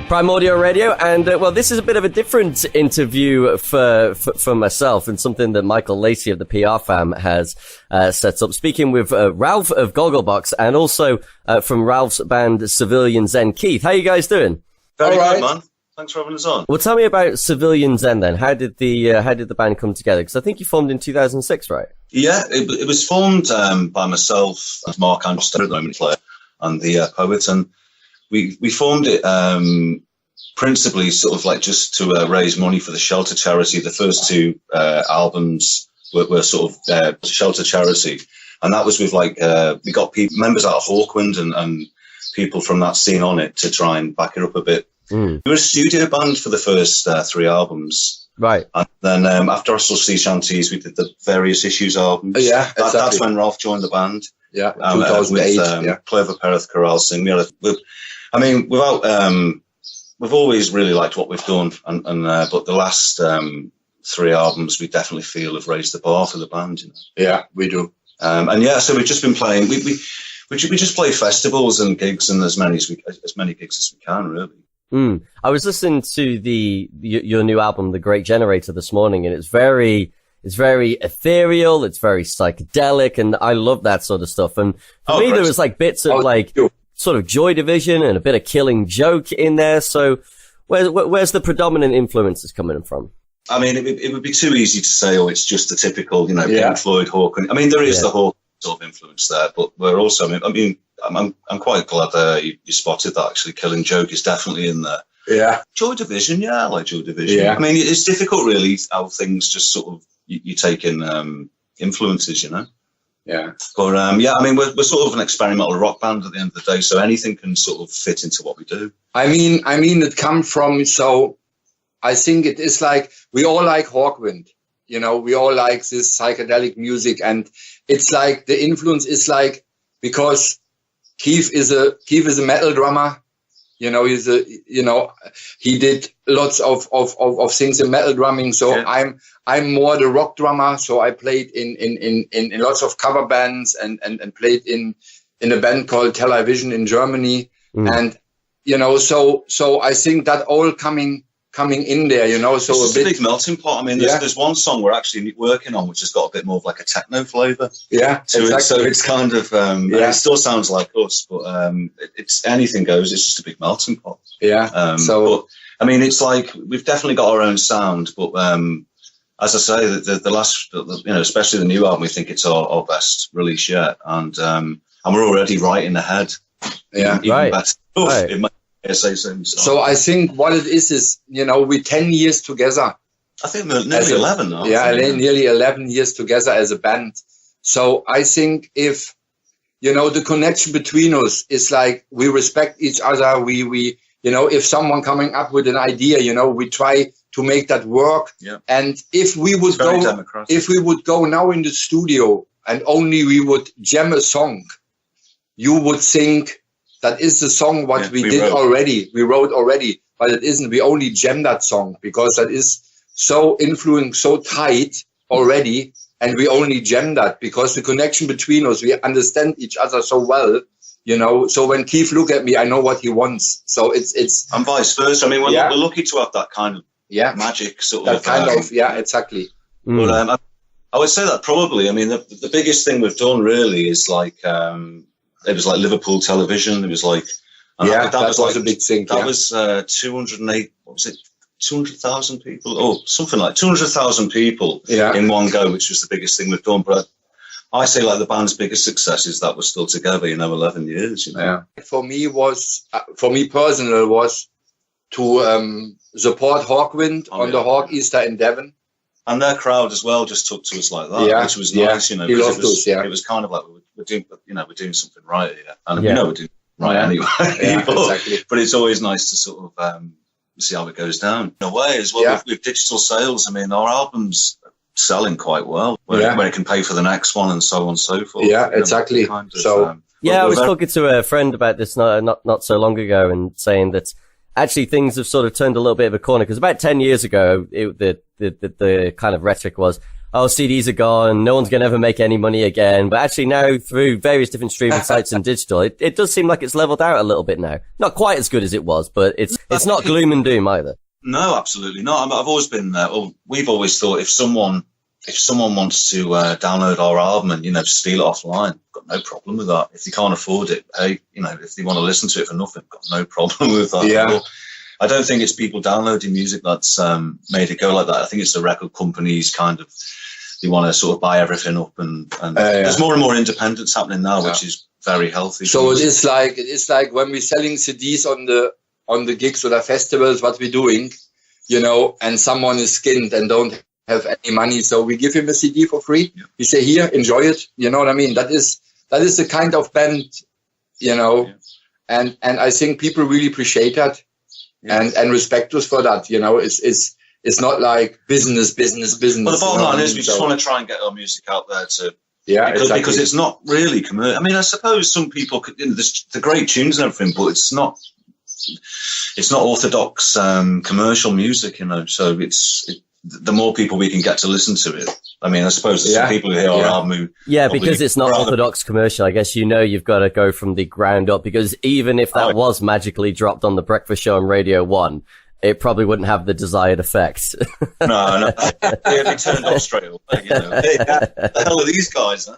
Primordial Radio, and well, this is a bit of a different interview for myself, and something that Michael Lacey of the PR Fam has set up. Speaking with Ralph of Gogglebox, and also from Ralph's band Civilian Zen. Keith, how you guys doing? Very good, man. Thanks for having us on. Well, tell me about Civilian Zen then. How did the band come together? Because I think you formed in 2006, right? Yeah, it was formed by myself, Mark Anderson, the moment player, and the poet, and we formed it principally sort of like just to raise money for the shelter charity. The first two albums were sort of shelter charity, and that was with like we got members out of Hawkwind and people from that scene on it to try and back it up a bit. We were a studio band for the first three albums. Right. And then after Russell Sea Shanties, we did the Various Issues albums. Yeah, exactly. That's when Ralph joined the band. Yeah, 2008. With Clever Perth Corral Sing. We've always really liked what we've done, but the last three albums we definitely feel have raised the bar for the band. You know? Yeah, we do. So we've just been playing. We just play festivals and gigs, and as many gigs as we can, really. I was listening to your new album, The Great Generator, this morning, and it's very ethereal, it's very psychedelic, and I love that sort of stuff. And for me, there was like bits of sort of Joy Division and a bit of Killing Joke in there. So where's the predominant influences coming from? I mean, it would be too easy to say, it's just the typical, Pink Floyd, Hawkwind. I mean, there is the Hawkwind sort of influence there, but we're also, I'm quite glad you spotted that. Actually, Killing Joke is definitely in there. Yeah, Joy Division. Yeah, I like Joy Division. Yeah. I mean, it's difficult, really, how things just sort of you take in influences, Yeah. But we're sort of an experimental rock band at the end of the day, so anything can sort of fit into what we do. I mean, it comes from. So, I think it is like we all like Hawkwind. We all like this psychedelic music, and it's like the influence is like because Keith is a metal drummer. He did lots of things in metal drumming. So I'm more the rock drummer. So I played in lots of cover bands and played in a band called Television in Germany. And so I think that all coming in there, so it's a big melting pot. I mean, there's one song we're actually working on which has got a bit more of like a techno flavour. Yeah, exactly. So it's kind of it still sounds like us, but it's anything goes. It's just a big melting pot. Yeah. But I mean, it's like we've definitely got our own sound, but as I say, the last, especially the new album, we think it's our best release yet, and we're already right ahead. Yeah, even better. Right. So I think what it is we're 10 years together. I think we're nearly 11 now. Yeah, nearly 11 years together as a band. So I think if, the connection between us is like we respect each other. We if someone coming up with an idea, we try to make that work. Yeah. And if we would go now in the studio and only we would jam a song, you would think, that is the song what we wrote already, but it isn't. We only jam that song because that is so influenced, so tight already, and we only jam that because the connection between us, we understand each other so well, So when Keith look at me, I know what he wants. So it's and vice versa. I mean, we're lucky to have that kind of magic sort of. Exactly. But I would say that probably. I mean, the biggest thing we've done really is like. It was like Liverpool Television. It was like, that was like a big thing. That was 208. What was it? 200,000 people. Oh, something like 200,000 people in one go, which was the biggest thing we've done. But I say like the band's biggest success is that we're still together. 11 years. Yeah. For me personal was to support Hawkwind on the Hawk Easter in Devon. And their crowd as well just took to us like that, which was nice. He loved us. It was kind of like we're doing something right here, and we know we're doing right anyway. Exactly. But it's always nice to sort of see how it goes down. In a way, as well, with digital sales, I mean, our albums are selling quite well when it can pay for the next one and so on and so forth. Yeah, exactly. I was talking to a friend about this not so long ago and saying that actually things have sort of turned a little bit of a corner because about 10 years ago, the kind of rhetoric was, oh, CDs are gone, no one's going to ever make any money again. But actually now, through various different streaming sites and digital, it does seem like it's leveled out a little bit now. Not quite as good as it was, but it's not gloom and doom either. No, absolutely not. I've always been there. Well, we've always thought if someone wants to download our album and, steal it offline, got no problem with that. If they can't afford it, hey, if they want to listen to it for nothing, got no problem with that. Yeah. I don't think it's people downloading music that's made it go like that. I think it's the record companies they want to sort of buy everything up, and there's more and more independence happening now, which is very healthy. So it is like when we're selling CDs on the gigs or the festivals, what we're doing, and someone is skinned and don't have any money, so we give him a CD for free. Yeah. We say, here, enjoy it. You know what I mean? That is the kind of band, and I think people really appreciate that and respect us for that. It's not like business. Well, the bottom line is we just want to try and get our music out there because it's not really commercial. I mean, I suppose some people could, there's the great tunes and everything, but it's not orthodox commercial music, so the more people we can get to listen to it. I mean, I suppose there's some people who hear our album. Because it's not orthodox commercial, I guess you've got to go from the ground up, because even if that was magically dropped on The Breakfast Show on Radio 1, it probably wouldn't have the desired effect. No. They turned off straight up. The hell are these guys?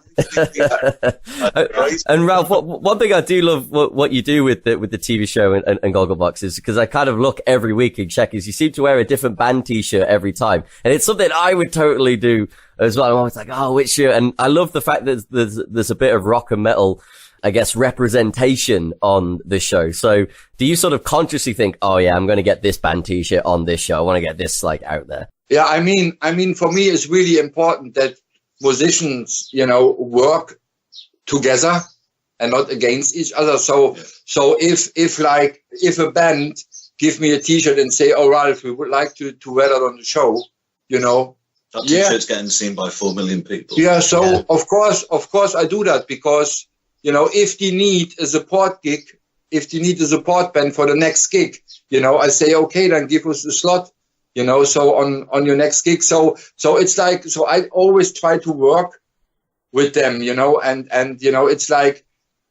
And Ralph, one thing I do love what you do with the TV show and Gogglebox is, because I kind of look every week and check, is you seem to wear a different band t-shirt every time. And it's something I would totally do as well. I'm always like, oh, which shirt? And I love the fact that there's a bit of rock and metal, I guess, representation on this show. So do you sort of consciously think, oh yeah, I'm going to get this band t-shirt on this show. I want to get this out there. Yeah. I mean, for me, it's really important that musicians, work together and not against each other. So if a band give me a t-shirt and say, oh, Ralph, we would like to wear that on the show, that t-shirt's getting seen by 4 million people. Yeah. So of course I do that, because if they need a support gig, if they need a support band for the next gig, I say, okay, then give us a slot, so on your next gig. So it's like, so I always try to work with them, and it's like,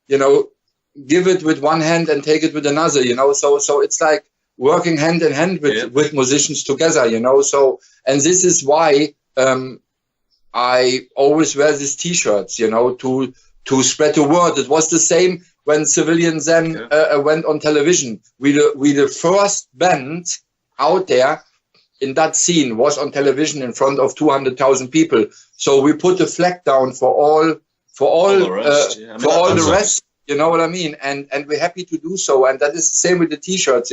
give it with one hand and take it with another, so it's like working hand in hand with musicians together, so, and this is why, I always wear these t-shirts, to spread the word. It was the same when Civilian Zen went on television. We the first band out there in that scene was on television in front of 200,000 people. So we put the flag down for all the rest. You know what I mean? And we're happy to do so. And that is the same with the t-shirts.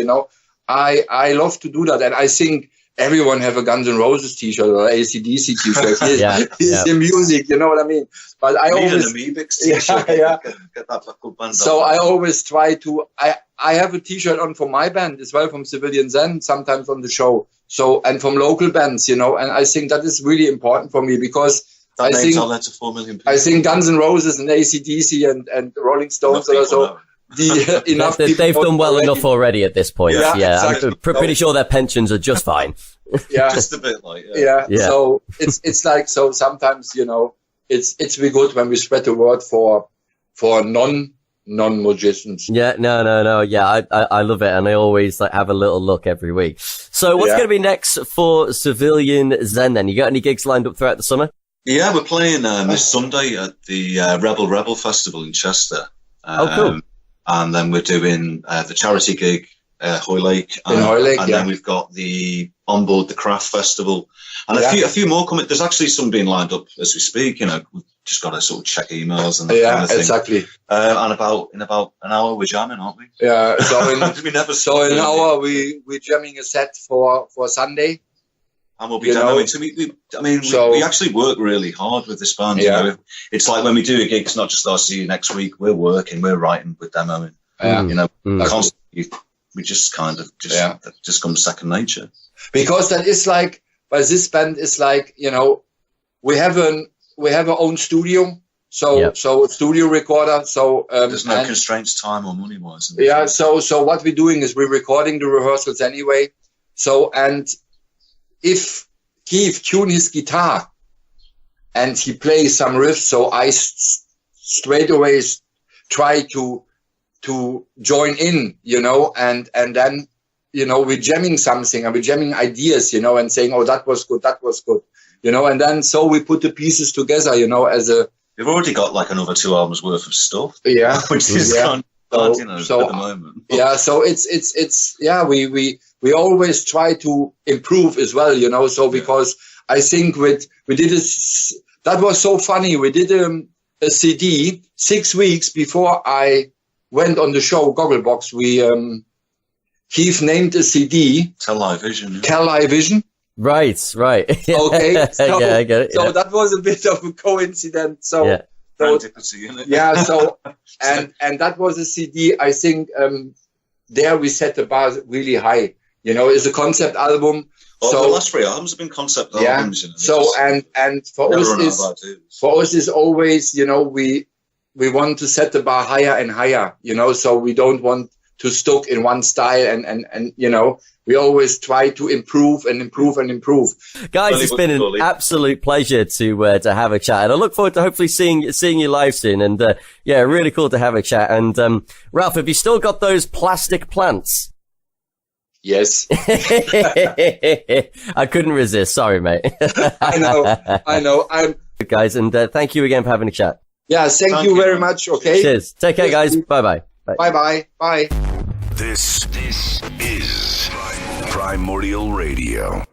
I love to do that, and I think everyone have a Guns N' Roses t-shirt or AC/DC t-shirt. It's the music, you know what I mean? But I always get that good band. So I always try to. I have a t-shirt on for my band as well, from Civilian Zen, sometimes on the show. So, and from local bands, and I think that is really important for me, because that I think all that to 4 million people. I think Guns N' Roses and AC/DC and Rolling Stones are also. Enough they've done well enough already at this point. Yeah, exactly. I'm pretty sure their pensions are just fine. Just a bit like So it's like, so sometimes it's really good when we spread the word for non-musicians. Yeah, no. Yeah, I love it, and I always have a little look every week. So what's going to be next for Civilian Zen then? You got any gigs lined up throughout the summer? Yeah, we're playing this Sunday at the Rebel Festival in Chester. Cool. And then we're doing the charity gig, Hoylake. And then we've got the Onboard the Craft Festival. And a few more coming. There's actually some being lined up as we speak. We've just got to sort of check emails and that kind of thing. Exactly. And in about an hour we're jamming, aren't we? Yeah. So in an hour we're jamming a set for Sunday. And we'll be jamming. So we actually work really hard with this band. It's like when we do a gig, it's not just, I'll see you next week. We're working, we're writing, we're demoing. Constantly, we just kind of that just comes second nature. Because that is like, but this band is like, we have our own studio. So studio recorder. So there's no constraints, time or money wise. Yeah. So what we're doing is we're recording the rehearsals anyway. So, and if Keith tune his guitar, and he plays some riffs. So I straight away try to join in, and then, we're jamming something and we're jamming ideas, and saying, oh, that was good, and then so we put the pieces together, as a. We've already got like another 2 albums worth of stuff. Yeah. Which is at the moment. Yeah. So it's we always try to improve as well, so because I think we did this, that was so funny. We did a CD 6 weeks before I went on the show Gogglebox. Keith named a CD. Tell-Eye Vision. Tell-Eye Vision. Right. Okay. So, yeah, I get it. So that was a bit of a coincidence. So, yeah. Yeah. So, and that was a CD. I think there we set the bar really high. It's a concept album. Well, so the last 3 albums have been concept albums. So and for us is always, we want to set the bar higher and higher. So we don't want to stuck in one style and we always try to improve and improve and improve. Guys, it's been an absolute pleasure to have a chat, and I look forward to hopefully seeing you live soon. And really cool to have a chat. And Ralph, have you still got those plastic plants? Yes. I couldn't resist. Sorry, mate. I know. Guys, and thank you again for having a chat. Yeah, thank you very much. Okay. Cheers. Take care, guys. Bye-bye. Bye. This is Primordial Radio.